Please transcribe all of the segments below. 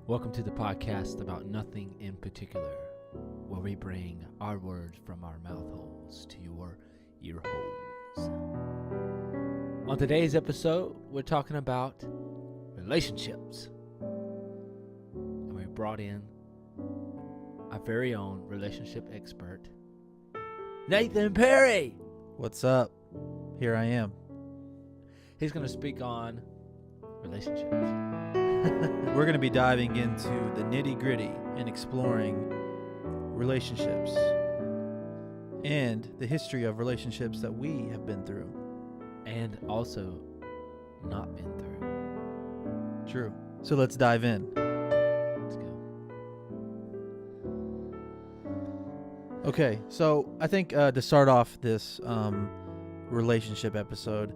Welcome to the podcast about nothing in particular, where we bring our words from our mouth holes to your ear holes. On today's episode, we're talking about relationships. And we brought in our very own relationship expert, Nathan Perry. What's up? Here I am. He's going to speak on relationships. We're going to be diving into the nitty-gritty and exploring relationships and the history of relationships that we have been through. And also not been through. True. So let's dive in. Let's go. Okay, so I think to start off this relationship episode,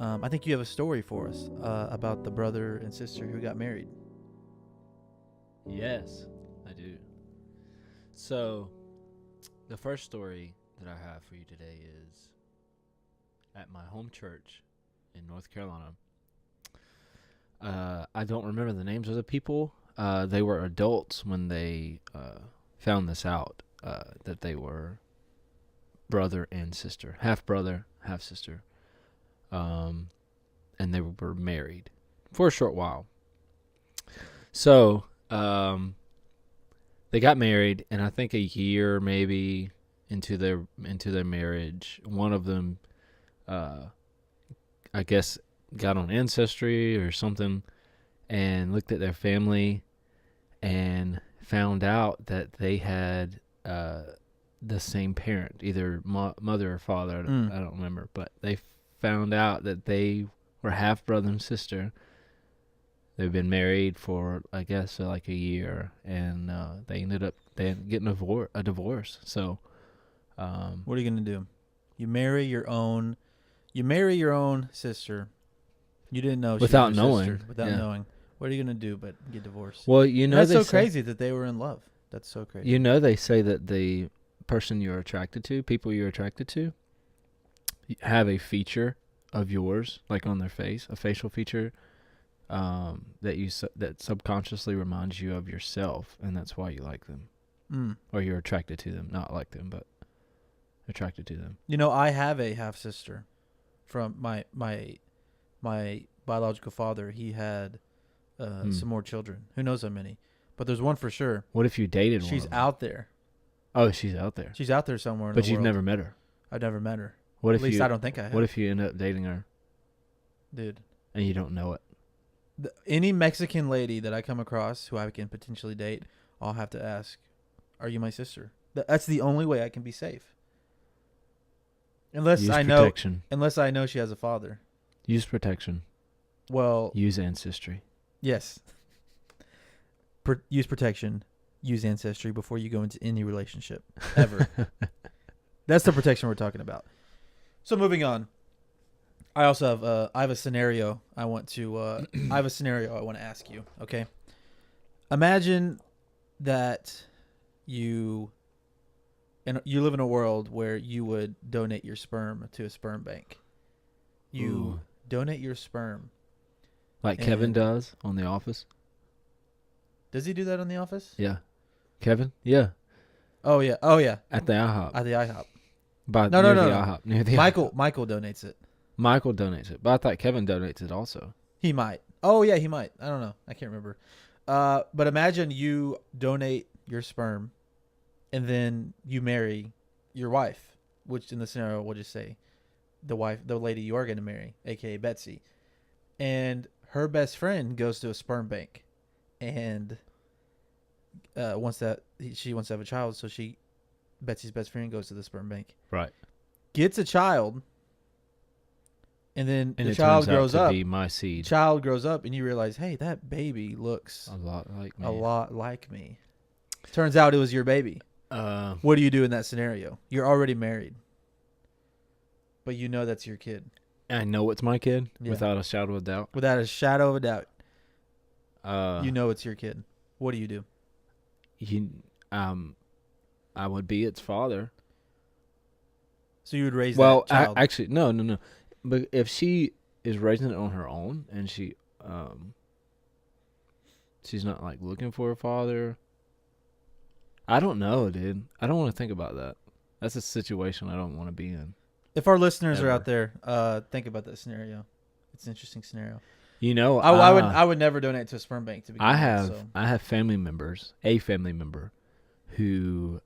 I think you have a story for us about the brother and sister who got married. Yes, I do. So, the first story that I have for you today is at my home church in North Carolina. I don't remember the names of the people. They were adults when they found this out, that they were brother and sister, half brother, half sister. And they were married for a short while. So, they got married, and I think a year maybe into their marriage, one of them, I guess, got on Ancestry or something, and looked at their family, and found out that they had the same parent, either mother or father. I don't remember, but they found out that they were half brother and sister. They've been married for, I guess, like a year, and they ended up getting a divorce. So, What are you going to do? You marry your own sister. You didn't know she Without was your knowing, sister, without yeah. knowing. What are you going to do but get divorced? well, That's they so say, crazy that they were in love. That's so crazy. they say that the person you're attracted to, people you're attracted to, have a feature of yours, like on their face, a facial feature, that subconsciously reminds you of yourself, and that's why you like them, or you're attracted to them, not like them, but attracted to them. You know, I have a half sister from my biological father. He had some more children. Who knows how many? But there's one for sure. What if you dated one? She's of them? out there. Oh, she's out there. She's out there somewhere in But the you've world. never met her. I've never met her. What At if least you? I don't think I have. What if you end up dating her Dude, and you don't know it? any Mexican lady that I come across who I can potentially date, I'll have to ask, "Are you my sister?" That's the only way I can be safe. Unless Use I know she has a father. Use protection. Well, Use ancestry. yes. Use protection. Use ancestry before you go into any relationship ever. That's the protection we're talking about. So moving on. I also have I have a scenario I want to ask you, okay? Imagine that you live in a world where you would donate your sperm to a sperm bank. You Ooh. donate your sperm. Like Kevin And- does on The Office. Does he do that on The Office? Yeah. Kevin? Yeah. Oh yeah. At the IHOP. At the IHOP. By No, near no, the no. IHOP. Near the Michael IHOP. donates it. Michael donates it. But I thought Kevin donates it also. He might. Oh yeah, he might. I don't know. I can't remember. But imagine you donate your sperm, and then you marry your wife, which in the scenario we'll just say the lady you are going to marry, aka Betsy, and her best friend goes to a sperm bank, and she wants to have a child, so Betsy's best friend goes to the sperm bank, Right. gets a child, and then And the it child turns grows out to up. be my seed. Child grows up, and you realize, hey, that baby looks A lot like me. a lot like me. Turns out it was your baby. What do you do in that scenario? You're already married, but you know that's your kid. I know it's my kid Yeah. without a shadow of doubt. Without a shadow of a doubt, You know it's your kid. What do you do? I would be its father. So you would raise Well, that child. actually, no. But if she is raising it on her own and she she's not like looking for a father. I don't know, dude. I don't want to think about that. That's a situation I don't want to be in. If our listeners are Ever. out there, think about that scenario. It's an interesting scenario. You know, I would never donate to a sperm bank to begin I have family members, a family member, who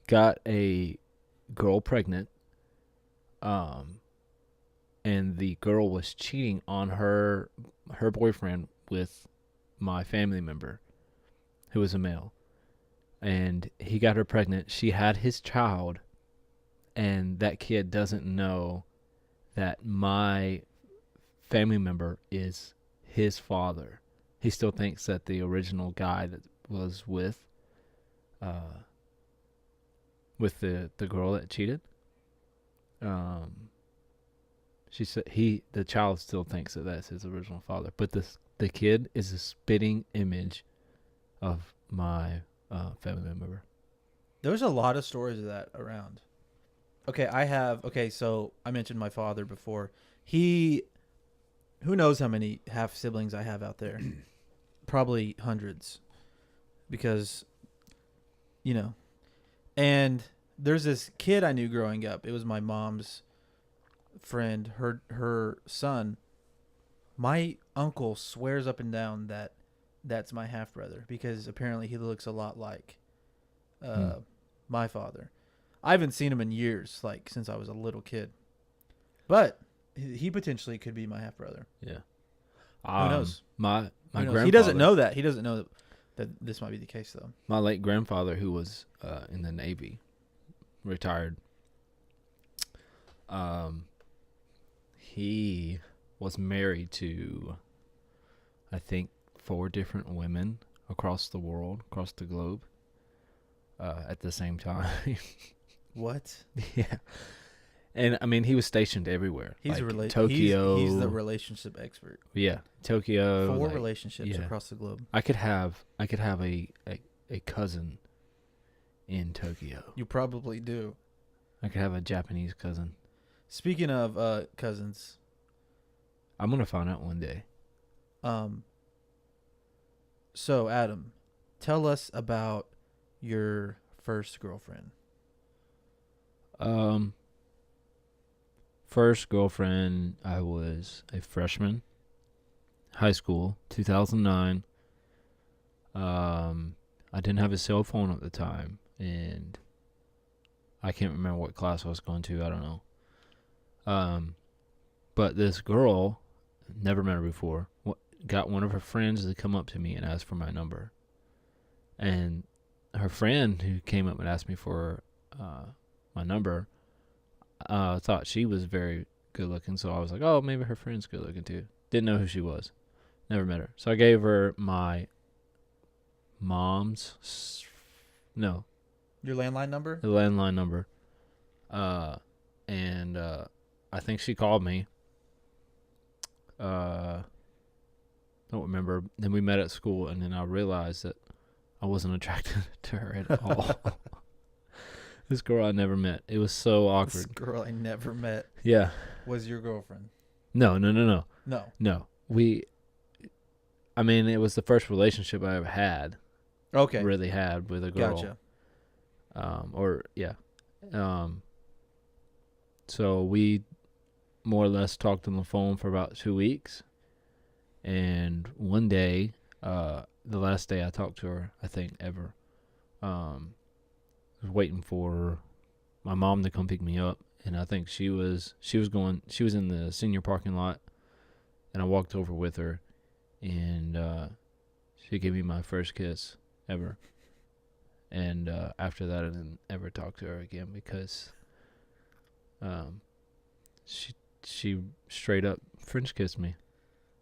got a girl pregnant, and the girl was cheating on her boyfriend with my family member, who was a male, and he got her pregnant. She had his child, and that kid doesn't know that my family member is his father. He still thinks that the original guy that was with the girl that cheated, she said the child still thinks that that's his original father, but the kid is a spitting image of my family member. There's a lot of stories of that around. So I mentioned my father before. Who knows how many half siblings I have out there? Probably hundreds. Because, and there's this kid I knew growing up. It was my mom's friend, her son. My uncle swears up and down that that's my half brother because apparently he looks a lot like my father. I haven't seen him in years, like since I was a little kid. But he potentially could be my half brother. Yeah. Who knows? My grandfather. He doesn't know that. He doesn't know that this might be the case, though. My late grandfather, who was in the Navy, retired. He was married to, I think, 4 different women across the world, across the globe, at the same time. What? Yeah. And I mean, he was stationed everywhere. He's like Tokyo. He's the relationship expert. Yeah, Tokyo. 4 like, relationships across the globe. I could have a cousin in Tokyo. You probably do. I could have a Japanese cousin. Speaking of cousins, I'm gonna find out one day. So Adam, tell us about your first girlfriend. First girlfriend, I was a freshman, high school, 2009. I didn't have a cell phone at the time, and I can't remember what class I was going to. I don't know. But this girl, never met her before, got one of her friends to come up to me and ask for my number. And her friend who came up and asked me for my number, thought she was very good looking, so I was like, oh, maybe her friend's good looking too. Didn't know who she was. Never met her. So I gave her my mom's, no, Your landline number? the landline number. And I think she called me. Don't remember. Then we met at school, and then I realized that I wasn't attracted to her at all. This girl I never met. It was so awkward. This girl I never met Yeah. was your girlfriend. No. No. No. It was the first relationship I ever had. Okay. Really had with a girl. Gotcha. So we more or less talked on the phone for about 2 weeks. And one day, the last day I talked to her, I think ever, I was waiting for my mom to come pick me up, and I think she was in the senior parking lot, and I walked over with her, and she gave me my first kiss ever. And after that, I didn't ever talk to her again because she straight up French kissed me.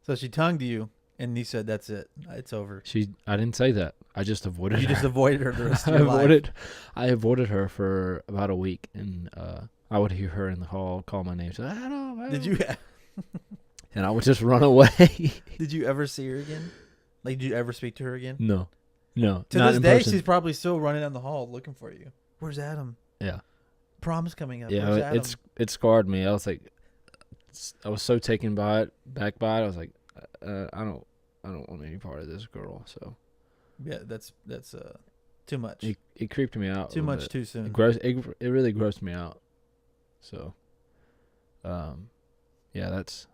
So she tongued you, and you said, "That's it. It's over." I didn't say that. I just avoided her. You just avoided her the rest of your life. I avoided her for about a week, and I would hear her in the hall call my name. She's like, Adam. Did you? And I would just run away. Did you ever see her again? Like, did you ever speak to her again? No. To not this in day, person. she's probably still running down the hall looking for you. Where's Adam? Yeah. Prom's coming up. Yeah, Where's Adam? it scarred me. I was like, I was so taken back by it. I was like, I don't want any part of this girl. So Yeah, that's too much. it creeped me out. Too much too soon. It really grossed me out. So, yeah, that's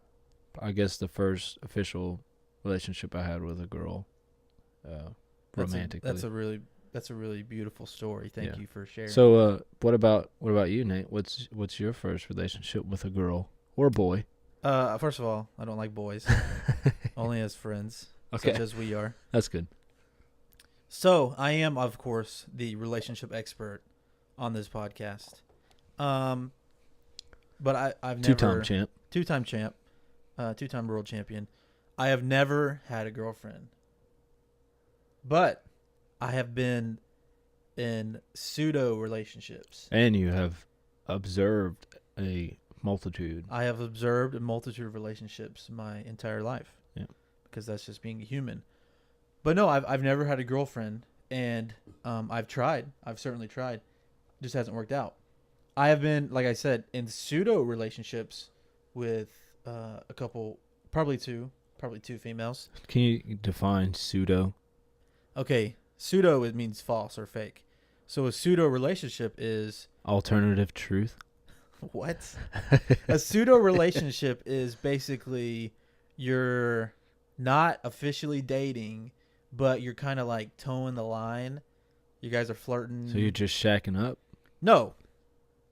I guess the first official relationship I had with a girl, romantically. That's a really beautiful story. Thank Yeah. you for sharing. So, what about you, Nate? What's your first relationship with a girl or boy? First of all, I don't like boys. Only as friends, Okay. such as we are. That's good. So I am, of course, the relationship expert on this podcast. But I've never Two-time champ. two-time champ, two-time world champion. I have never had a girlfriend, but I have been in pseudo relationships. And you have observed a multitude. I have observed a multitude of relationships my entire life. Yeah. Because that's just being a human. But no, I've never had a girlfriend, and I've tried. I've certainly tried. It just hasn't worked out. I have been, like I said, in pseudo relationships with a couple, probably two females. Can you define pseudo? Okay, pseudo, it means false or fake. So a pseudo relationship is Alternative truth? what? A pseudo relationship is basically you're not officially dating, but you're kind of like towing the line. You guys are flirting. So you're just shacking up? No.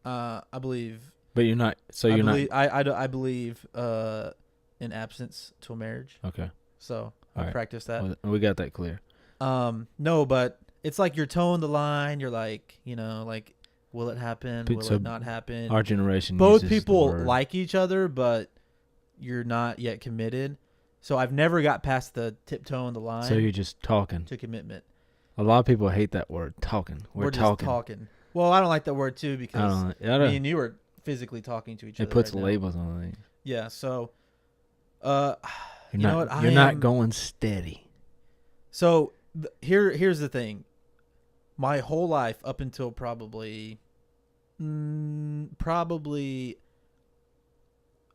I believe. But you're not. So you're not. I believe in absence to a marriage. Okay. So I All right. practice that. Well, we got that clear. No, but it's like you're towing the line. You're like, like, will it happen? But Will so it not happen? Our generation. Both uses the people word. like each other, but you're not yet committed. So I've never got past the tiptoeing the line So you're just talking. to commitment. A lot of people hate that word, talking. We're just talking. talking. Well, I don't like that word too I because don't. me and you are physically talking to each other. It puts right now. labels on things. Yeah. So, You're you not. know what? You're not going steady. So here's the thing. My whole life up until probably a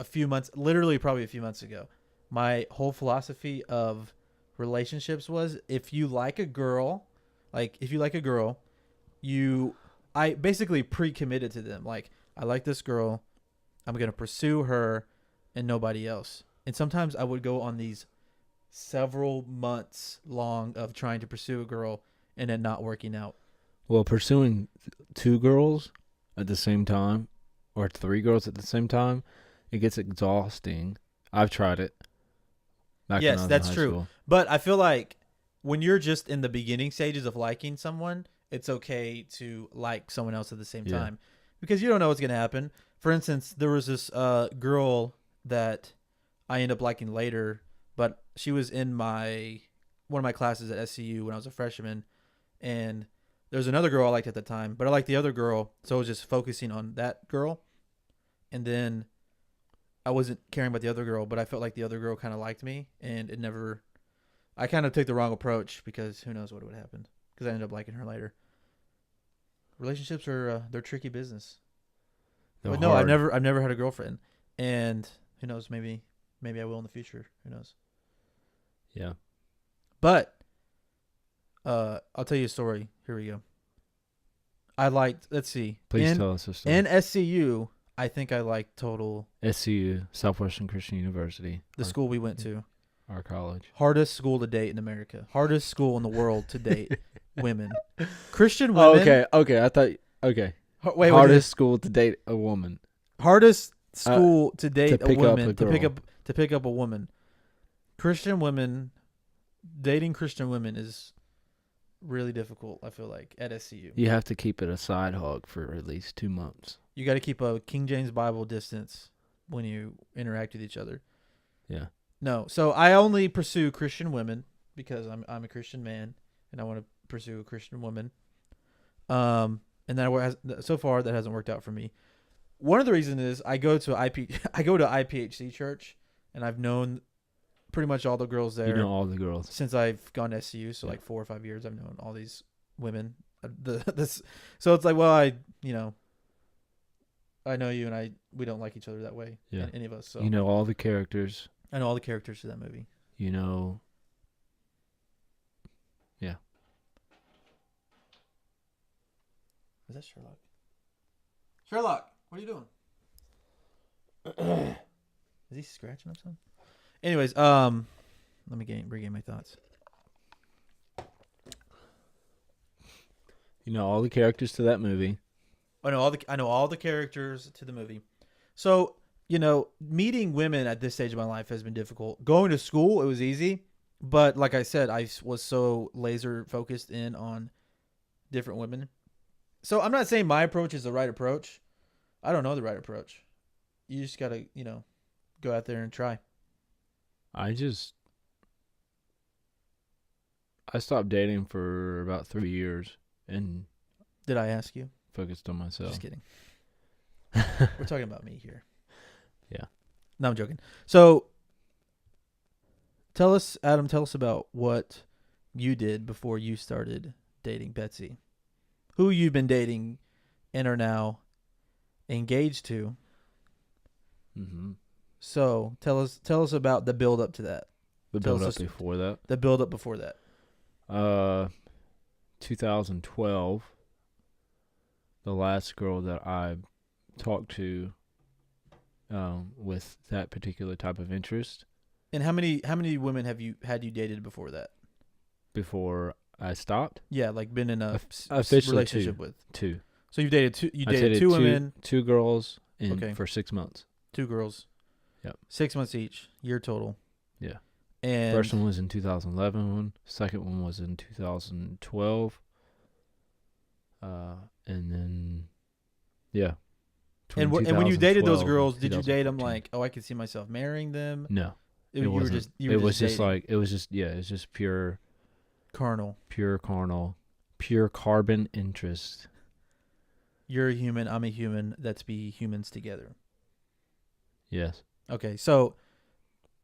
few months, literally probably a few months ago, my whole philosophy of relationships was if you like a girl, I basically pre-committed to them. Like, I like this girl, I'm going to pursue her and nobody else. And sometimes I would go on these several months long of trying to pursue a girl and then not working out. Well, pursuing two girls at the same time, or three girls at the same time, it gets exhausting. I've tried it. Back when Yes, I was in that's high true. school. But I feel like when you're just in the beginning stages of liking someone, it's okay to like someone else at the same Yeah. time because you don't know what's going to happen. For instance, there was this girl that I ended up liking later, but she was in one of my classes at SCU when I was a freshman, and there was another girl I liked at the time, but I liked the other girl, so I was just focusing on that girl, and then I wasn't caring about the other girl, but I felt like the other girl kind of liked me, and I kind of took the wrong approach because who knows what would have happened because I ended up liking her later. Relationships are they're tricky business. They're But no, hard. I've never had a girlfriend, and who knows, maybe I will in the future. Who knows? Yeah. But I'll tell you a story. Here we go. I liked. Let's see. Please tell us a story. In SCU, I think I liked total SCU, Southwestern Christian University, the school we went to. our college. Hardest school to date in America. Hardest school in the world to date women. Christian women. Okay. I thought. Okay. Wait, Hardest school to date a woman. hardest school to date to pick a up woman a to pick girl. up to pick up a woman. Christian women, dating Christian women is really difficult. I feel like at SCU, You have to keep it a side hug for at least 2 months. you got to keep a King James Bible distance when you interact with each other. Yeah. No, so I only pursue Christian women because I'm a Christian man and I want to pursue a Christian woman. And so far that hasn't worked out for me. One of the reasons is I go to IPHC church, and I've known pretty much all the girls there You know all the girls. since I've gone to SCU. So Yeah. like 4 or 5 years, I've known all these women. So it's like, well, I know you, and we don't like each other that way. Yeah. Any of us. So You know all the characters. I know all the characters to that movie. You know Is that Sherlock? Sherlock, what are you doing? Is he scratching up something? Anyways, let me regain my thoughts. You know all the characters to that movie. I know all the characters to the movie. So, meeting women at this stage of my life has been difficult. Going to school, it was easy, but like I said, I was so laser focused in on different women. So, I'm not saying my approach is the right approach. I don't know the right approach. You just got to, go out there and try. I stopped dating for about 3 years and Did I ask you? focused on myself. Just kidding. We're talking about me here. Yeah. No, I'm joking. So, Adam, tell us about what you did before you started dating Betsy. Who you've been dating and are now engaged to. Mm-hmm. So, tell us about the build up to that. The Tell build us up before that. The build up before that. 2012. The last girl that I talked to, with that particular type of interest. And how many women had you dated before that? Before I stopped? Yeah, like been in a officially relationship with. Two. So you dated two. You I dated two women, two girls, Okay. for 6 months. 2 girls. Yep. 6 months each. Year total. Yeah. And First one was in 2011. Second one was in 2012. And then, yeah. And when you dated those girls, did you date them 2014. like, oh, I could see myself marrying them? No. You were wasn't. just It was just dating. like it was just pure Carnal. carnal, pure carbon interest. You're a human. I'm a human. Let's be humans together. Yes. Okay, so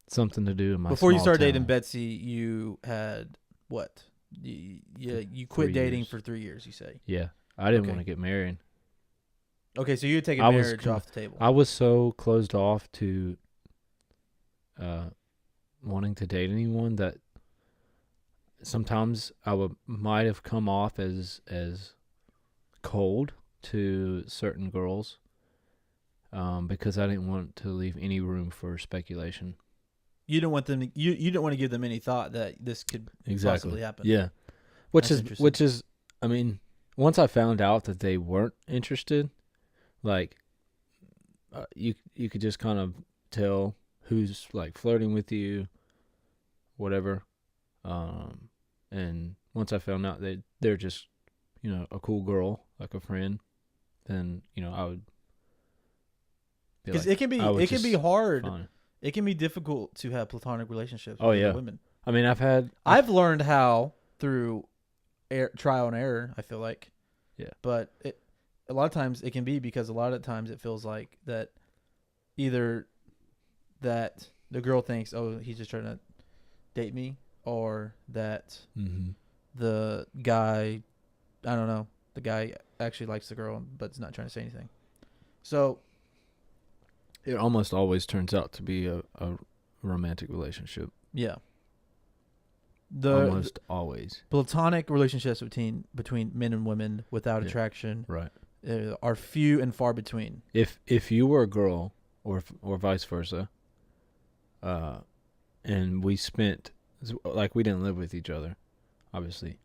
Something to do in my before you small started dating town. Betsy, you had what? You quit 3 dating years. for 3 years. You say. Yeah. I didn't Okay. want to get married. Okay, so you had taken I was marriage off the table. I was so closed off to wanting to date anyone that sometimes I might have come off as cold to certain girls, because I didn't want to leave any room for speculation. You didn't want them. You didn't want to give them any thought that this could possibly happen. Yeah, which That's is I mean, once I found out that they weren't interested, like you could just kind of tell who's like flirting with you, whatever. And once I found out that they're just, a cool girl, like a friend, then I would be Because like, it can be hard. fine. It can be difficult to have platonic relationships Oh, with yeah. women. I mean, I've learned how through trial and error, I feel like. Yeah. But a lot of times it can be because a lot of times it feels like that either that the girl thinks, oh, he's just trying to date me, or that mm-hmm. the guy, I don't know, the guy actually likes the girl but is not trying to say anything. So It almost always turns out to be a romantic relationship. yeah. Almost always. Platonic relationships between men and women without Yeah. attraction Right. are few and far between. If you were a girl or vice versa, and we spent, like, we didn't live with each other, obviously,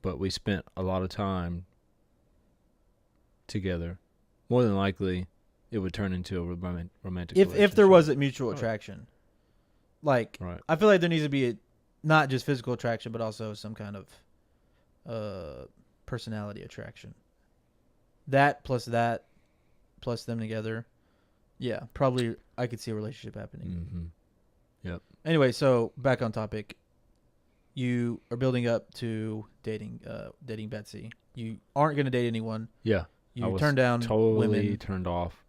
but we spent a lot of time together, more than likely it would turn into a romantic If there relationship. wasn't mutual Right. attraction, like Right. I feel like there needs to be not just physical attraction, but also some kind of personality attraction. That plus them together, yeah, probably I could see a relationship happening. Mm-hmm. Anyway, so back on topic. You are building up to dating Betsy. You aren't going to date anyone. Yeah. I You was turn down totally women. turned off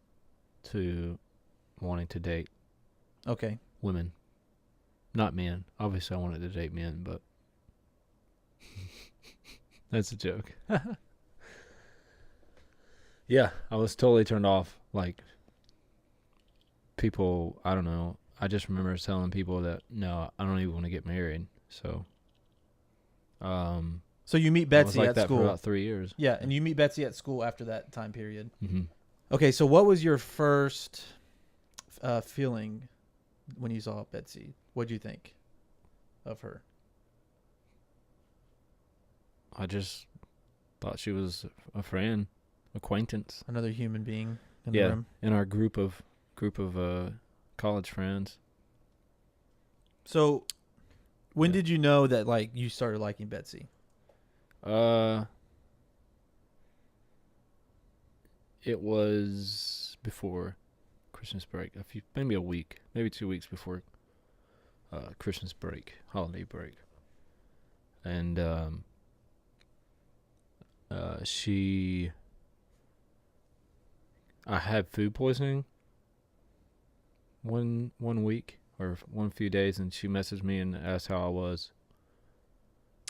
to wanting to date Okay. women, not men. Obviously, I wanted to date men, but that's a joke. Yeah, I was totally turned off. Like, people, I don't know. I just remember telling people that, no, I don't even want to get married. So, So you meet I was Betsy like at that school. for about 3 years. Yeah, and you meet Betsy at school after that time period. Mm-hmm. Okay, so what was your first feeling when you saw Betsy? What'd you think of her? I just thought she was a friend, acquaintance. Another human being in the Yeah, room. in our group of college friends. So, when Yeah. did you know that like you started liking Betsy? It was before Christmas break. Maybe a week, maybe 2 weeks before Christmas break, holiday break, and I had food poisoning one week or one few days, and she messaged me and asked how I was.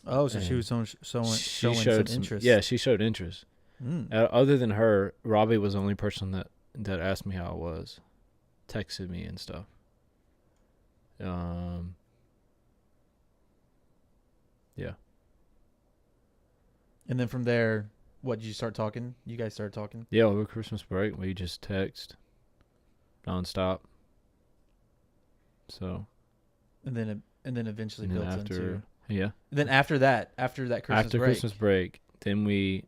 Oh, so she And was showing She some showed interest. Yeah, she showed interest. Mm. Other than her, Robbie was the only person that asked me how I was, texted me and stuff. Yeah. And then from there, what did you start talking? You guys started talking. Yeah, over Christmas break, we just text nonstop. So, And then eventually and then built after, into. yeah, And then after that Christmas after break, Christmas break, then we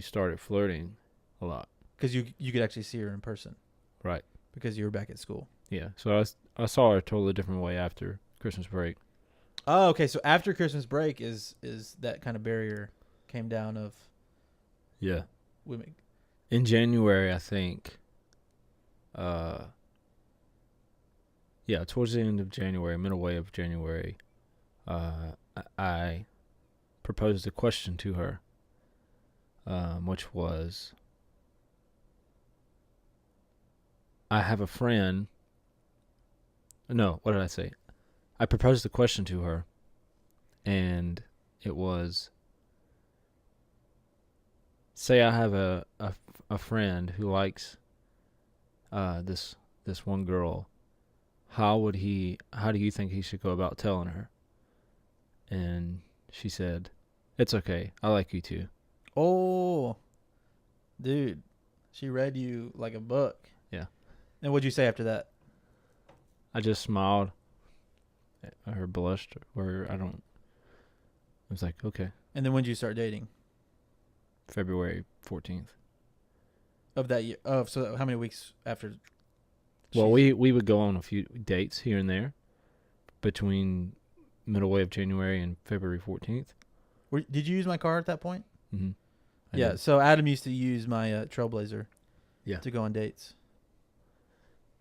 started flirting a lot. because you could actually see her in person, Right. because you were back at school. Yeah. So I saw her a totally different way after Christmas break. Oh, okay. So after Christmas break is that kind of barrier came down of Yeah. women. In January, I think. Yeah, towards the end of January, middle way of January, I proposed a question to her, which was, I have a friend. No, what did I say? I proposed a question to her, and it was, say I have a friend who likes this one girl. How do you think he should go about telling her? And she said, "It's okay. I like you too." Oh, dude, she read you like a book. Yeah. And what'd you say after that? I just smiled. Or blushed, or I was like, okay. And then when did you start dating? February 14th. Of that year? So how many weeks after? Well, we would go on a few dates here and there between middle way of January and February 14th. Did you use my car at that point? Mm-hmm. Yeah. So Adam used to use my Trailblazer. Yeah. To go on dates.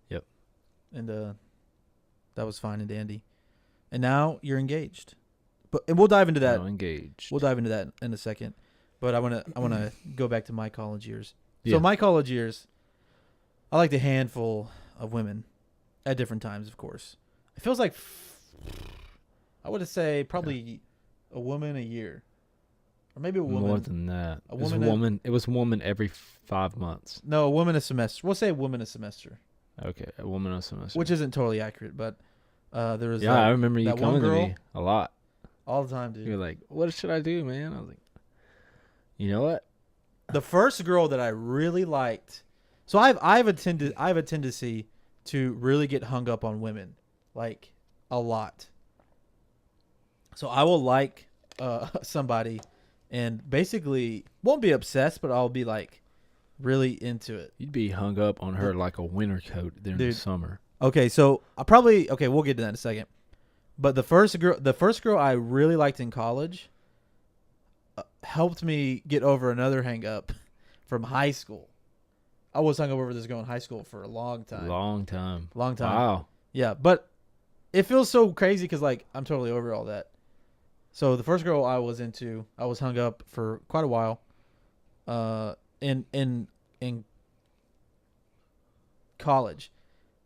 Yep. And that was fine and dandy. And now you're engaged. And we'll dive into that. Now engaged. We'll dive into that in a second. But I wanna go back to my college years. So Yeah. my college years, I liked a handful of women at different times, of course. It feels like I would say probably a woman a year, or maybe a woman. More than that. A It was woman It was a woman every 5 months. No, a woman a semester. We'll say a woman a semester, Okay, a woman a semester. which isn't totally accurate, but there was I remember you that one coming to girl- me a lot. all the time, dude. You were like, "What should I do, man?" I was like, "You know what?" The first girl that I really liked. So I have a tendency to really get hung up on women, like a lot. So I will like somebody, and basically won't be obsessed, but I'll be like really into it. You'd be hung up on her like a winter coat during the Dude. summer. Okay, so we'll get to that in a second. But the first girl I really liked in college helped me get over another hang up from high school. I was hung up over this girl in high school for a long time. Long time. Wow. Yeah, but it feels so crazy because like I'm totally over all that. So the first girl I was into, I was hung up for quite a while. In college,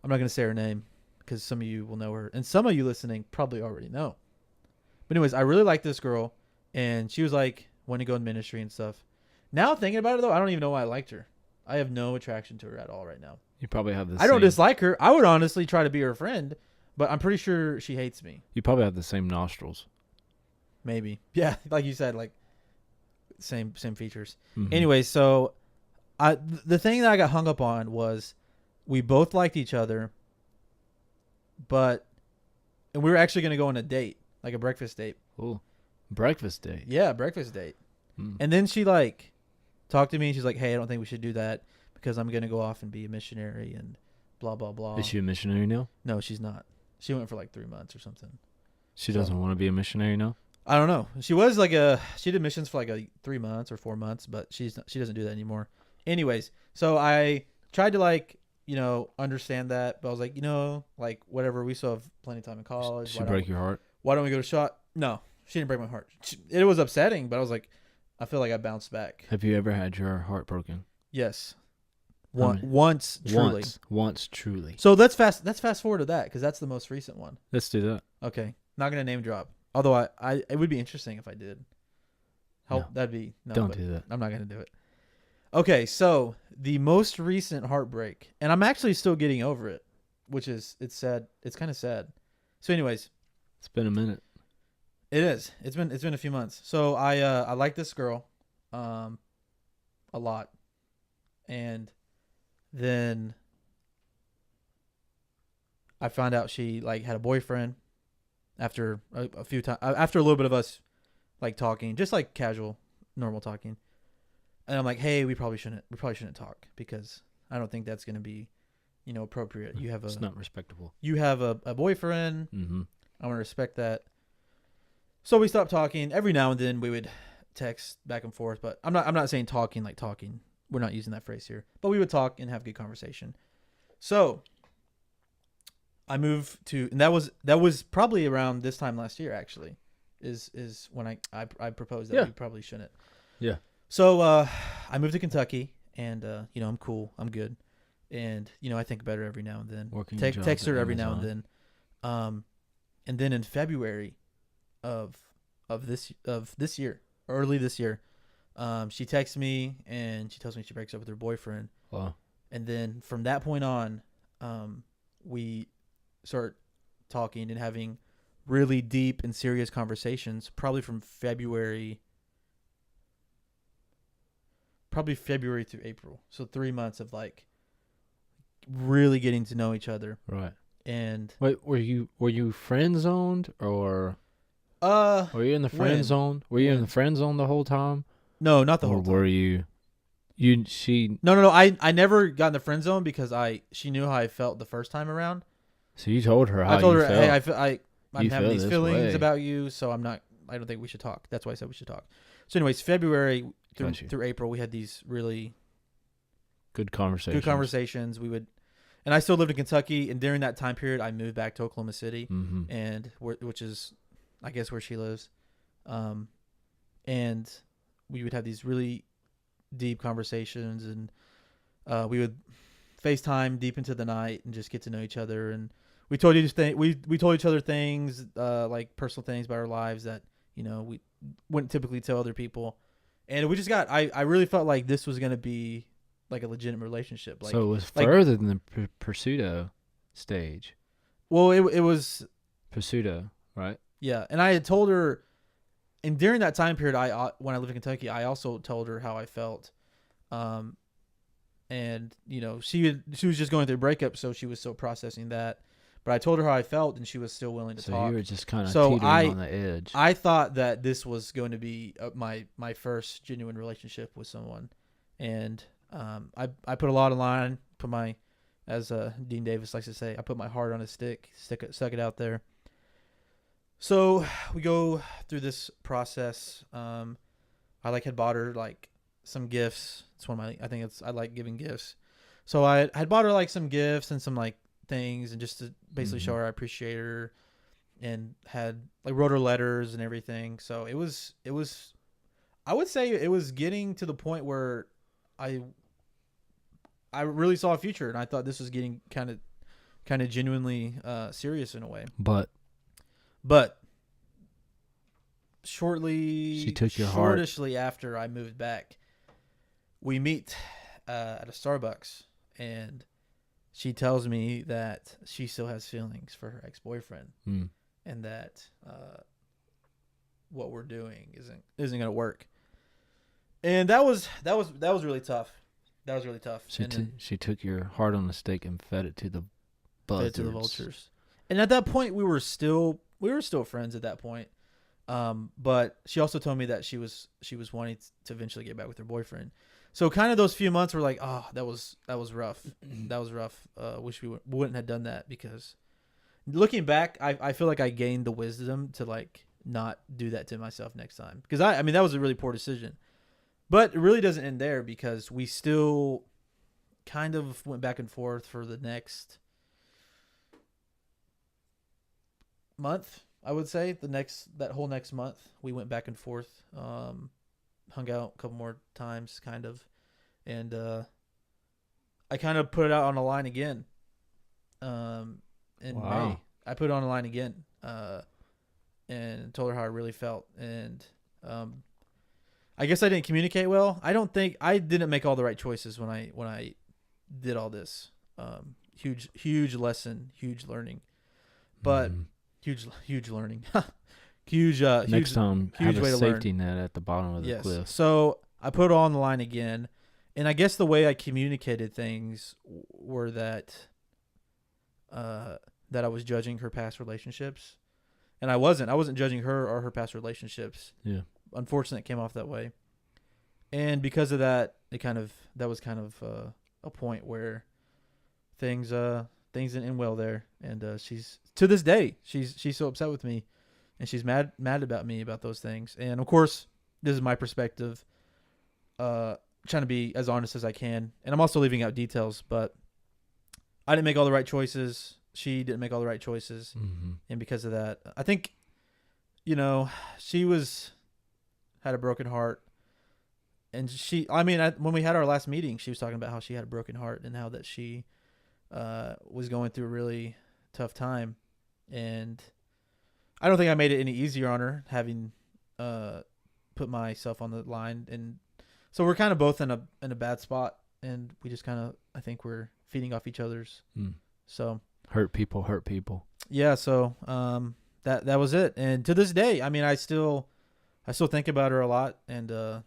I'm not gonna say her name because some of you will know her, and some of you listening probably already know. But anyways, I really liked this girl, and she was like wanting to go in ministry and stuff. Now thinking about it though, I don't even know why I liked her. I have no attraction to her at all right now. You probably have the I don't same, dislike her. I would honestly try to be her friend, but I'm pretty sure she hates me. You probably have the same nostrils. Maybe. Yeah, like you said, like same features. Mhm. Anyway, so the thing that I got hung up on was we both liked each other, and we were actually going to go on a date, like a breakfast date. Ooh. Breakfast date. Yeah, breakfast date. Mm. And then she like talked to me and she's like, "Hey, I don't think we should do that because I'm going to go off and be a missionary and blah blah blah." Is she a missionary now? No, she's not. She went for like 3 months or something. She So- doesn't want to be a missionary now. I don't know. She was like she did missions for like 3 months or 4 months, but she doesn't do that anymore. Anyways, so I tried to like, understand that, but I was like, like whatever, we still have plenty of time in college. She break your heart. Why don't we go to shot? No, she didn't break my heart. It was upsetting, but I was like, I feel like I bounced back. Have you ever had your heart broken? Yes. How many? Once truly. Once truly. So let's fast forward to that because that's the most recent one. Let's do that. Okay, not gonna name drop. Although I it would be interesting if I did. No. That'd be no. Don't but do that. I'm not gonna do it. Okay, so the most recent heartbreak, and I'm actually still getting over it, which is it's sad. It's kind of sad. So, anyways, It's been a minute. it is. It's been a few months. So I like this girl, a lot, and then I found out she like had a boyfriend after a few times, after a little bit of us like talking, just like casual, normal talking. And I'm like, hey, we probably shouldn't talk because I don't think that's gonna be, appropriate. It's not respectable. You have a boyfriend. Mm-hmm. I want to respect that. So we stopped talking. Every now and then we would text back and forth, but I'm not saying talking like talking. We're not using that phrase here. But we would talk and have good conversation. So I moved to, and that was probably around this time last year actually. Is when I proposed that Yeah. we probably shouldn't. Yeah. So I moved to Kentucky, and I'm cool, I'm good, and I think better every now and then. Working your job Text her at every now and Amazon. then, and then in February of this year, early this year, she texts me and she tells me she breaks up with her boyfriend, Wow. and then from that point on, we start talking and having really deep and serious conversations. Probably February through April. So 3 months of like really getting to know each other. Right. And Wait, were you friend zoned or were you in the When? friend zone? Were you in When? the friend zone the whole time? no, not the Or whole time. were you she No. I never got in the friend zone because she knew how I felt the first time around. so you told her how I told you her, felt? hey, I'm You having feel these this feelings way. about you, so I don't think we should talk. That's why I said we should talk. So anyways, February Got you. through April, we had these really Good conversation. good conversations. And I still lived in Kentucky, and during that time period, I moved back to Oklahoma City, Mm-hmm. and which is, I guess, where she lives. And we would have these really deep conversations, and we would FaceTime deep into the night and just get to know each other. And we told each other things, like personal things about our lives that we wouldn't typically tell other people. And we just I really felt like this was gonna be like a legitimate relationship. Like, so it was like- further than the pursuito stage. well, it was. Pursuito, right? Yeah, and I had told her, and during that time period, when I lived in Kentucky, I also told her how I felt, and she was just going through a breakup, so she was still processing that. But I told her how I felt, and she was still willing to So talk. you were just kind of So teetering on the edge. I thought that this was going to be my first genuine relationship with someone, and I put a lot on line, put my, as Dean Davis likes to say, I put my heart on a stick, stuck it out there. So we go through this process. I had bought her like some gifts. It's one of my I like giving gifts. So I had bought her like some gifts and some like things, and just to basically show her I appreciate her, and had like wrote her letters and everything. So it was I would say it was getting to the point where I really saw a future, and I thought this was getting kind of genuinely serious in a way. But She took your heart. shortishly after I moved back, we meet at a Starbucks, and she tells me that she still has feelings for her ex-boyfriend, Mm. and that what we're doing isn't going to work. And that was really tough. That was really tough. And then She took your heart on a stake and fed it to the fed it buzzards. to the vultures. And at that point, we were still friends at that point. But she also told me that she was wanting to eventually get back with her boyfriend. So kind of those few months were like, oh, that was rough. That was rough. Wish we wouldn't have done that, because looking back, I feel like I gained the wisdom to like not do that to myself next time. Because I mean, that was a really poor decision. But it really doesn't end there, because we still kind of went back and forth for the next month. I would say that whole next month we went back and forth, hung out a couple more times, kind of, and I kind of put it out on the line again. In Wow. May, I put it on the line again, and told her how I really felt, and I guess I didn't communicate well. I don't think I didn't make all the right choices when I did all this. Huge lesson, huge learning, but Mhm. huge learning, huge Next time, huge have way a to learn. safety net at the bottom of the Yes. cliff. So I put it on the line again, and I guess the way I communicated things were that that I was judging her past relationships, and I wasn't judging her or her past relationships. Yeah. Unfortunately, it came off that way, and because of that, that was kind of a point where things didn't end well there, and she's to this day she's so upset with me, and she's mad about me about those things. And of course, this is my perspective, trying to be as honest as I can, and I'm also leaving out details, but I didn't make all the right choices. She didn't make all the right choices, Mm-hmm. and because of that, I think, she had a broken heart, and when we had our last meeting, she was talking about how she had a broken heart and how that she was going through a really tough time, and I don't think I made it any easier on her, having put myself on the line, and so we're kind of both in a bad spot, and we just kind of, I think we're feeding off each other's. So Hurt people. yeah, so that was it, and to this day, I mean, I still think about her a lot, and I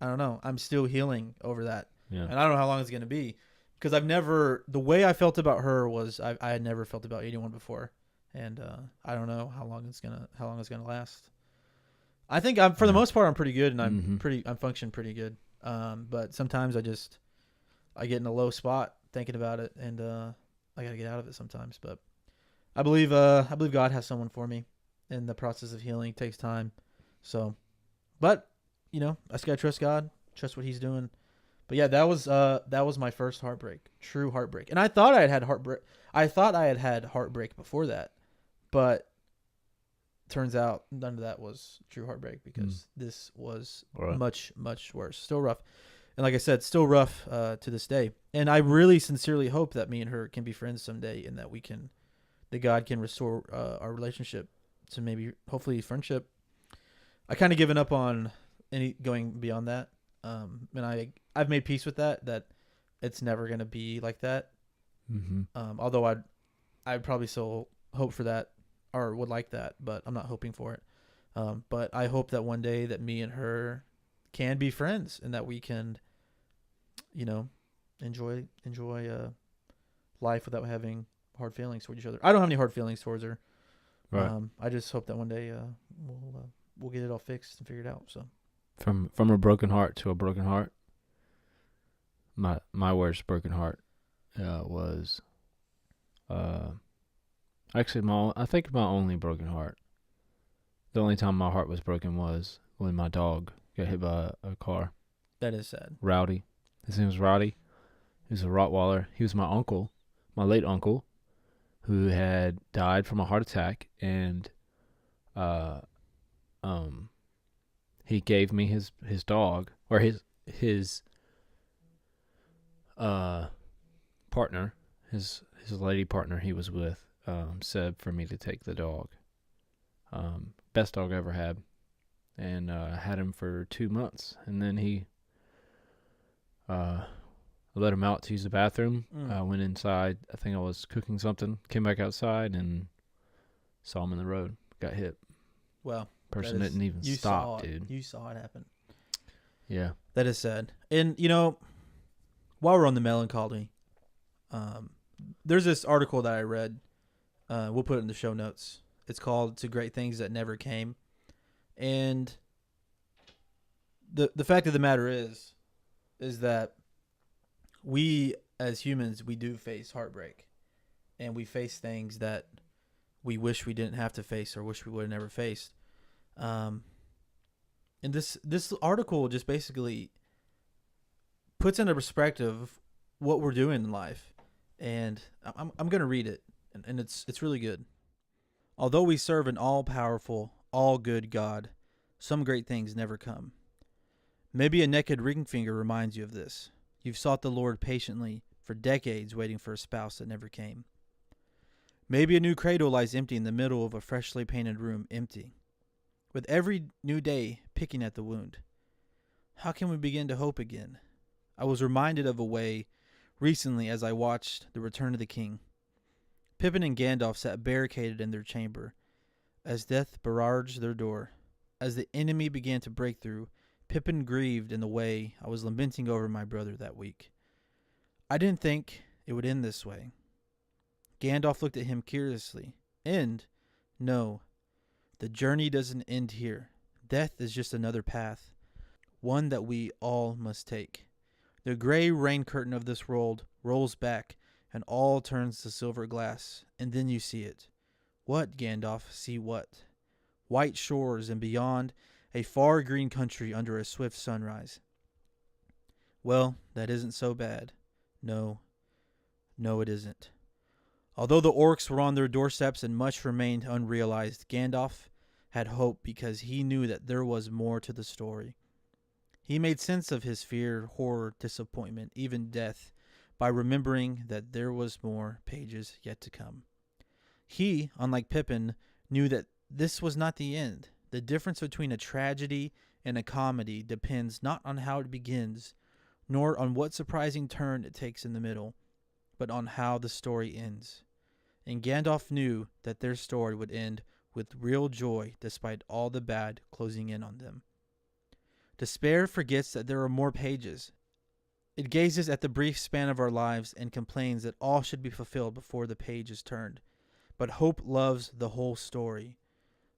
don't know, I'm still healing over that, Yeah. and I don't know how long it's gonna be, because the way I felt about her was I had never felt about anyone before, and I don't know how long it's gonna last. I think for the most part I'm pretty good, and I'm functioning pretty good. But sometimes I get in a low spot thinking about it, and I gotta get out of it sometimes. But I believe God has someone for me, and the process of healing takes time. So, but I just gotta trust God, trust what He's doing. But yeah, that was my first heartbreak, true heartbreak. And I thought I had heartbreak. I thought I had had heartbreak before that, but turns out none of that was true heartbreak, because this was much worse. Still rough, and like I said, still rough to this day. And I really sincerely hope that me and her can be friends someday, and that God can restore our relationship to maybe hopefully friendship. I kind of given up on any going beyond that. And I've made peace with that it's never going to be like that. Mm-hmm. Although I'd probably still hope for that, or would like that, but I'm not hoping for it. But I hope that one day that me and her can be friends, and that we can, enjoy life without having hard feelings towards each other. I don't have any hard feelings towards her. Right. I just hope that one day we'll get it all fixed and figured out. So From a broken heart to a broken heart. My worst broken heart was actually I think my only broken heart. The only time my heart was broken was when my dog got hit by a car. that is sad. Rowdy. His name was Rowdy. He was a Rottweiler. He was my uncle, my late uncle, who had died from a heart attack, and he gave me his dog, or his partner, his lady partner he was with, said for me to take the dog. Best dog I ever had, and had him for 2 months, and then I let him out to use the bathroom. I went inside. I think I was cooking something. Came back outside and saw him in the road. Got hit. Well, Person That is- didn't even you stop, saw it. dude. You saw it happen. Yeah. That is sad. And while we're on the melancholy, there's this article that I read. We'll put it in the show notes. It's called "To Great Things That Never Came," and the fact of the matter is that we as humans, we do face heartbreak, and we face things that we wish we didn't have to face or wish we would have never faced. And this article just basically puts into perspective what we're doing in life, and I'm gonna read it, and it's really good. Although we serve an all-powerful, all-good God, some great things never come. Maybe a naked ring finger reminds you of this. You've sought the Lord patiently for decades, waiting for a spouse that never came. Maybe a new cradle lies empty in the middle of a freshly painted room, empty, with every new day picking at the wound. How can we begin to hope again? I was reminded of a way recently as I watched The Return of the King. Pippin and Gandalf sat barricaded in their chamber as death barraged their door. As the enemy began to break through, Pippin grieved in the way I was lamenting over my brother that week. I didn't think it would end this way. Gandalf looked at him curiously. End? No. The journey doesn't end here. Death is just another path, one that we all must take. The gray rain curtain of this world rolls back, and all turns to silver glass, and then you see it. What, Gandalf, see what? White shores, and beyond, a far green country under a swift sunrise. Well, that isn't so bad. No, it isn't. Although the orcs were on their doorsteps and much remained unrealized, Gandalf had hope because he knew that there was more to the story. He made sense of his fear, horror, disappointment, even death, by remembering that there was more pages yet to come. He, unlike Pippin, knew that this was not the end. The difference between a tragedy and a comedy depends not on how it begins, nor on what surprising turn it takes in the middle, but on how the story ends. And Gandalf knew that their story would end with real joy despite all the bad closing in on them. Despair forgets that there are more pages. It gazes at the brief span of our lives and complains that all should be fulfilled before the page is turned. But hope loves the whole story.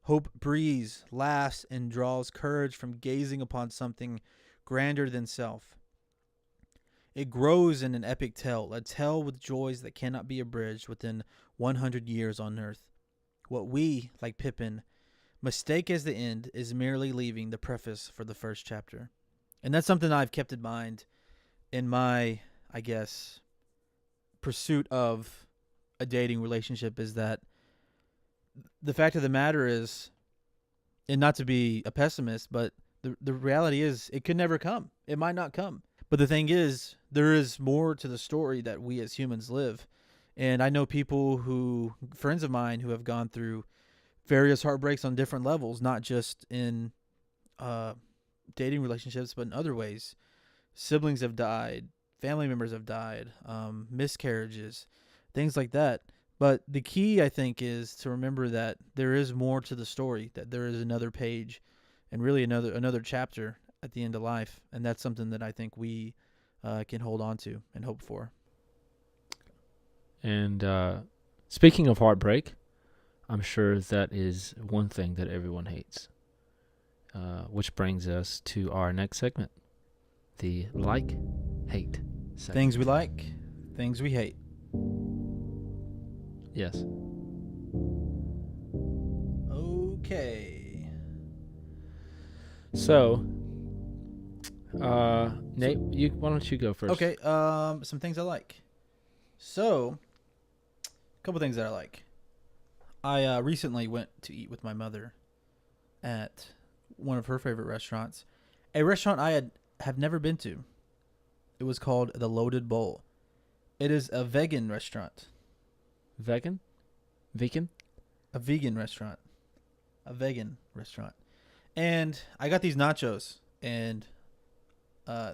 Hope breathes, laughs, and draws courage from gazing upon something grander than self. It grows in an epic tale, a tale with joys that cannot be abridged within 100 years on earth. What we, like Pippin, mistake as the end is merely leaving the preface for the first chapter. And that's something I've kept in mind in my, I guess, pursuit of a dating relationship, is that the fact of the matter is, and not to be a pessimist, but the reality is it could never come. It might not come. But the thing is, there is more to the story that we as humans live. And I know friends of mine who have gone through various heartbreaks on different levels, not just in dating relationships, but in other ways. Siblings have died, family members have died, miscarriages, things like that. But the key, I think, is to remember that there is more to the story, that there is another page and really another chapter at the end of life. And that's something that I think we can hold on to and hope for. And speaking of heartbreak, I'm sure that is one thing that everyone hates. Which brings us to our next segment, the like-hate segment. Things we like, things we hate. Yes. Okay. So, Nate, why don't you go first? Okay. Some things I like. So, a couple things that I like. I recently went to eat with my mother at one of her favorite restaurants, a restaurant I have never been to. It was called The Loaded Bowl. It is a vegan restaurant. Vegan? A vegan restaurant. A vegan restaurant. And I got these nachos, and I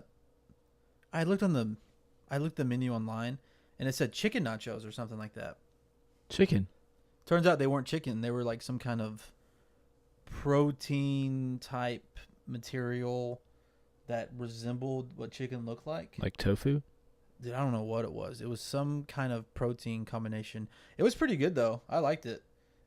looked the menu online, and it said chicken nachos or something like that. Chicken. Turns out they weren't chicken. They were like some kind of protein type material that resembled what chicken looked like. Like tofu? Dude, I don't know what it was. It was some kind of protein combination. It was pretty good though. I liked it.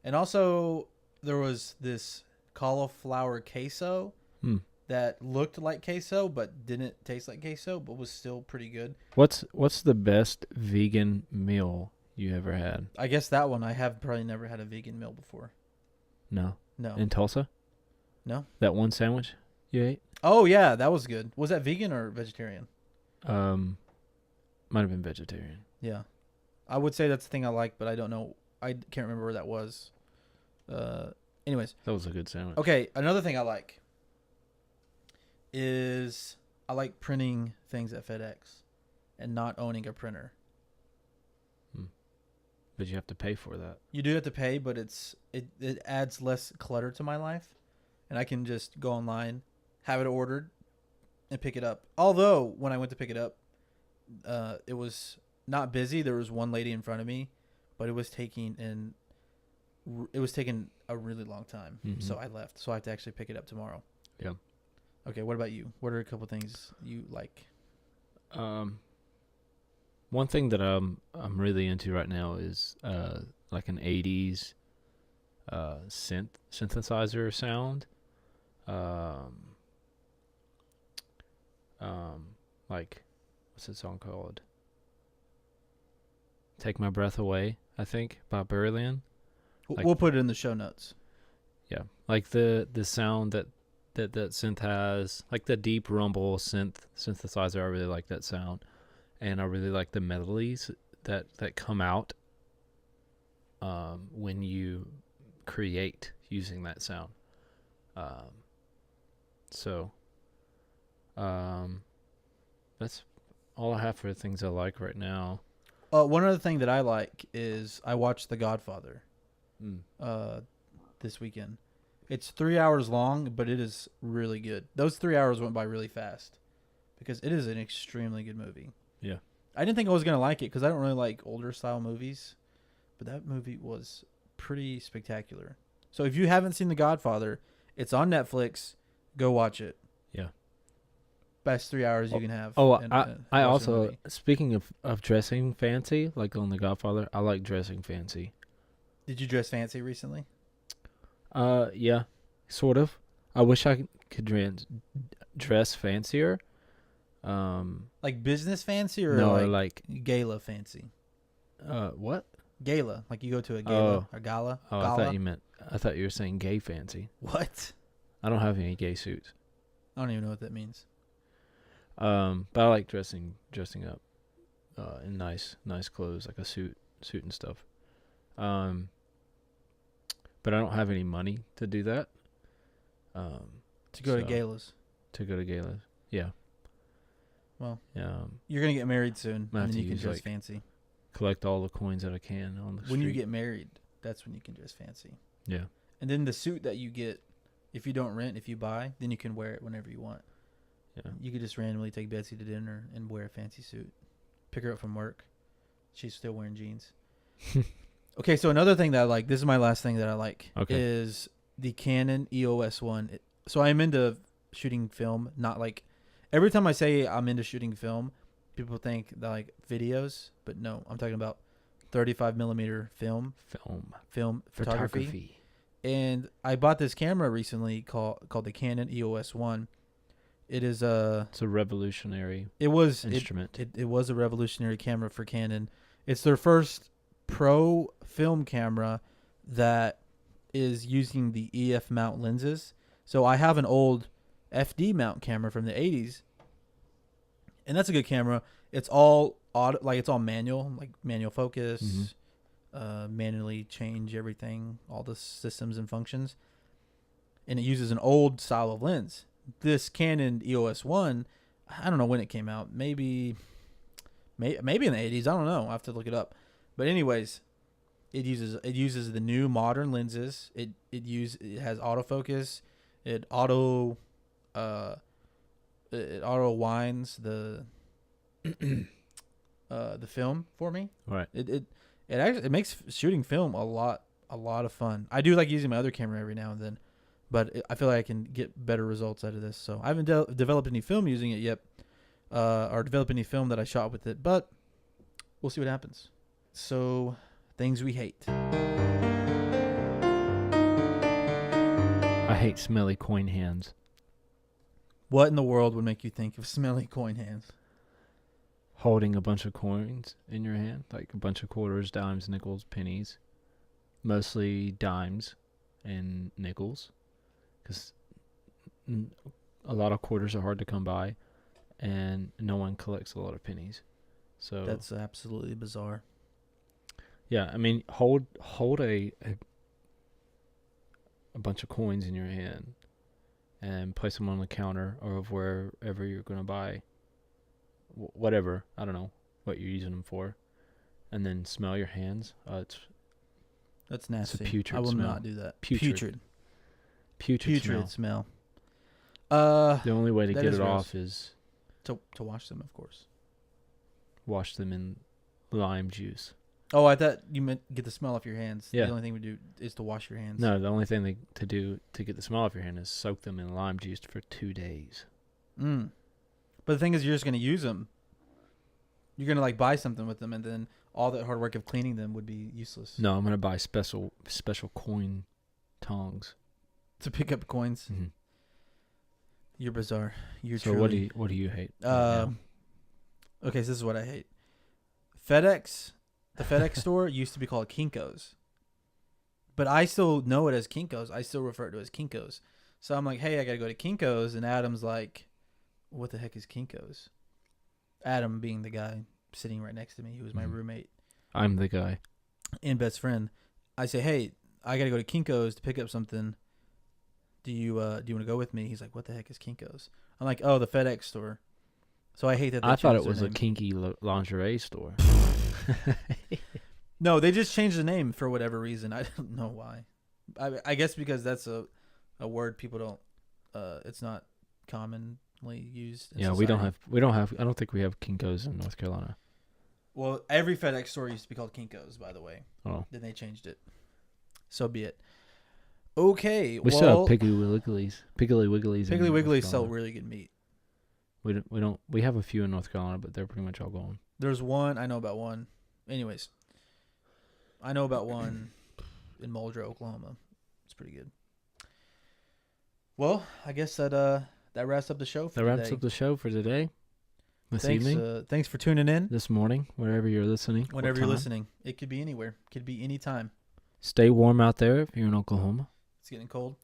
And also there was this cauliflower queso Hmm. that looked like queso but didn't taste like queso, but was still pretty good. What's the best vegan meal you ever had? I guess that one I have probably never had a vegan meal before. No. No. In Tulsa? No. That one sandwich you ate? Oh yeah, that was good. Was that vegan or vegetarian? Might have been vegetarian. Yeah. I would say that's the thing I like, but I don't know. I can't remember where that was. Anyways. That was a good sandwich. Okay, another thing I like is I like printing things at FedEx and not owning a printer. But you have to pay for that. You do have to pay, but it adds less clutter to my life, and I can just go online, have it ordered, and pick it up. Although when I went to pick it up, it was not busy. There was one lady in front of me, but it was taking a really long time. Mhm. So I left. So I have to actually pick it up tomorrow. Yeah. Okay, what about you? What are a couple things you like? One thing that I'm really into right now is like an 80s synthesizer sound. Like what's that song called? Take My Breath Away, I think, by Berlin. Like- We'll put it in the show notes. Yeah. Like the sound that synth has, like the deep rumble synthesizer, I really like that sound. And I really like the melodies that come out when you create using that sound. So that's all I have for things I like right now. One other thing that I like is I watched The Godfather Mm. this weekend. It's 3 hours long, but it is really good. Those 3 hours went by really fast because it is an extremely good movie. Yeah. I didn't think I was going to like it because I don't really like older style movies, but that movie was pretty spectacular. So if you haven't seen The Godfather, it's on Netflix. Go watch it. Yeah. Best 3 hours you can have. Oh, in- I watching a also, movie. speaking of dressing fancy, like on The Godfather, I like dressing fancy. Did you dress fancy recently? Yeah, sort of. I wish I could dress fancier. Like business fancy or No, like gala fancy? what? Gala, like you go to a gala Oh. or gala. Oh, Gala? I thought you were saying gay fancy. What? I don't have any gay suits. I don't even know what that means. But I like dressing up, in nice clothes, like a suit and stuff. But I don't have any money to do that. To go to So- galas. To go to galas, yeah. Well, Yeah. you're gonna get married soon, Might have and then to you can use, dress like, fancy. Collect all the coins that I can on the When you street. get married, that's when you can dress fancy. Yeah. And then the suit that you get, if you don't rent, if you buy, then you can wear it whenever you want. Yeah. You could just randomly take Betsy to dinner and wear a fancy suit. Pick her up from work. She's still wearing jeans. Okay, so another thing that I like, this is my last thing that I like, Okay. is the Canon EOS 1. So I'm into shooting film, not like, every time I say I'm into shooting film, people think that like videos, but no, I'm talking about 35 millimeter film photography. And I bought this camera recently called the Canon EOS 1. It is It's a revolutionary it was instrument. it was a revolutionary camera for Canon. It's their first pro film camera that is using the EF mount lenses. So I have an old FD mount camera from the 80s. And that's a good camera. It's all auto, like it's all manual, like manual focus, manually change everything, all the systems and functions. And it uses an old style of lens. This Canon EOS 1, I don't know when it came out. Maybe in the 80s. I don't know. I have to look it up. But anyways, it uses the new modern lenses. It has autofocus. It auto winds the film for me. Right. It makes shooting film a lot of fun. I do like using my other camera every now and then, but I feel like I can get better results out of this. So I haven't developed any film using it yet, or developed any film that I shot with it, but we'll see what happens. So, things we hate. I hate smelly coin hands. What in the world would make you think of smelly coin hands? Holding a bunch of coins in your hand, like a bunch of quarters, dimes, nickels, pennies. Mostly dimes and nickels, because a lot of quarters are hard to come by, and no one collects a lot of pennies. So That's absolutely bizarre. yeah, I mean, hold a bunch of coins in your hand and place them on the counter or wherever you're going to buy whatever. I don't know what you're using them for. And then smell your hands. That's nasty. It's a putrid I will smell. not do that. Putrid smell. Smell. The only way to that get is it gross. off is To wash them, of course. wash them in lime juice. Oh, I thought you meant get the smell off your hands. Yeah. The only thing we do is to wash your hands. No, the only thing to do to get the smell off your hand is soak them in lime juice for 2 days. But the thing is, you're just going to use them. You're going to like buy something with them, and then all that hard work of cleaning them would be useless. No, I'm going to buy special coin tongs. To pick up coins. Mm-hmm. You're bizarre. You're So truly. what do you hate? right now? Okay, so this is what I hate. FedEx, the FedEx store used to be called Kinko's. But I still know it as Kinko's. I still refer to it as Kinko's. So I'm like, hey, I got to go to Kinko's. And Adam's like, what the heck is Kinko's? Adam being the guy sitting right next to me. He was my roommate I'm the guy. and best friend. I say, hey, I got to go to Kinko's to pick up something. Do you want to go with me? He's like, what the heck is Kinko's? I'm like, oh, the FedEx store. So I hate that. I thought it changed was their a name. kinky lingerie store. No, they just changed the name for whatever reason. I don't know why. I guess because that's a word people don't. It's not commonly used. In Yeah, society. we don't have. I don't think we have Kinkos in North Carolina. Well, every FedEx store used to be called Kinko's, by the way. Oh, Then they changed it. So be it. Okay. we still have Piggly Wigglies. Piggly Wigglies. in Piggly North Wigglies sell Carolina. really good meat. We don't. We have a few in North Carolina, but they're pretty much all gone. There's one. I know about one. Anyways, I know about one in Muldrow, Oklahoma. It's pretty good. Well, I guess that wraps up the show for That today. wraps up the show for today. This Thanks, evening, thanks for tuning in. this morning, wherever you're listening. what Whenever you're time. listening, it could be anywhere. Could be any time. Stay warm out there if you're in Oklahoma. It's getting cold.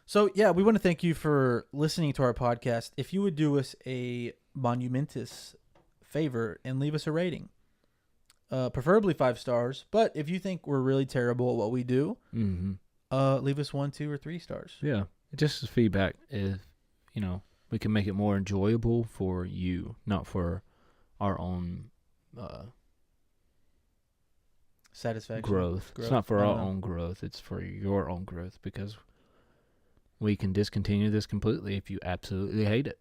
So yeah, we want to thank you for listening to our podcast. If you would do us a monumentous favor and leave us a rating, preferably 5 stars. But if you think we're really terrible at what we do, leave us 1, 2, or 3 stars. Yeah, just as feedback. If we can make it more enjoyable for you, not for our own Satisfaction. growth. It's not for our own growth. It's for your own growth, because we can discontinue this completely if you absolutely hate it.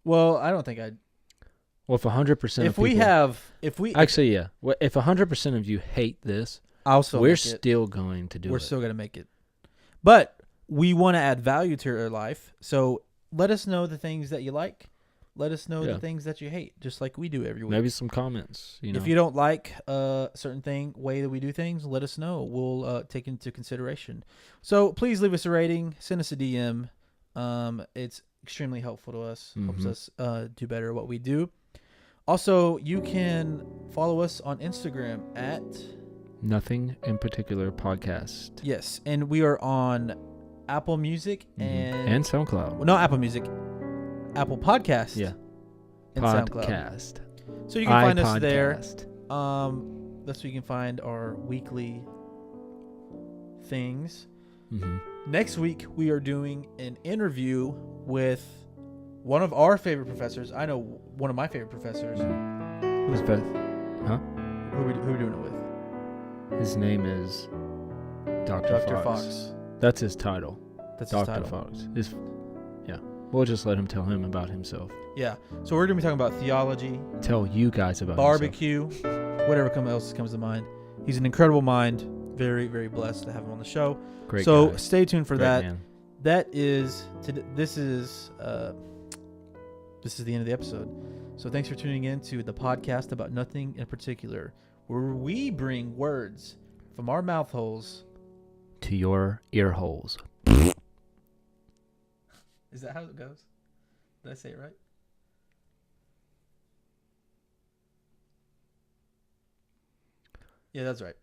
Well, I don't think I'd. Well, if 100% of people... Actually, yeah. Well, if 100% of you hate this, we're still going to do it. We're still going to make it. But we want to add value to your life. So let us know the things that you like. Let us know the things that you hate, just like we do every week. Maybe some comments. If you don't like a certain way that we do things, let us know. We'll take it into consideration. So please leave us a rating. Send us a DM. It's extremely helpful to us. Helps us do better at what we do. Also, you can follow us on Instagram at Nothing in Particular Podcast. Yes, and we are on Apple Music and SoundCloud. Well, not Apple Music, Apple Podcast. Yeah, and SoundCloud. podcast. So you can find us iPodcast. there. That's where you can find our weekly things. Next week we are doing an interview with one of our favorite professors. I know one of my favorite professors. Who's Beth? Huh? Who are we doing it with? His name is Dr. Fox. That's his title. That's his Dr. title. Fox. We'll just let him tell him about himself. Yeah. So we're going to be talking about theology, Tell you guys about barbecue, whatever else comes to mind. He's an incredible mind. Very, very blessed to have him on the show. Great So guy. stay tuned for Great that. man. That is this is the end of the episode. So thanks for tuning in to the podcast about nothing in particular, where we bring words from our mouth holes to your ear holes. Is that how it goes? Did I say it right? Yeah, that's right.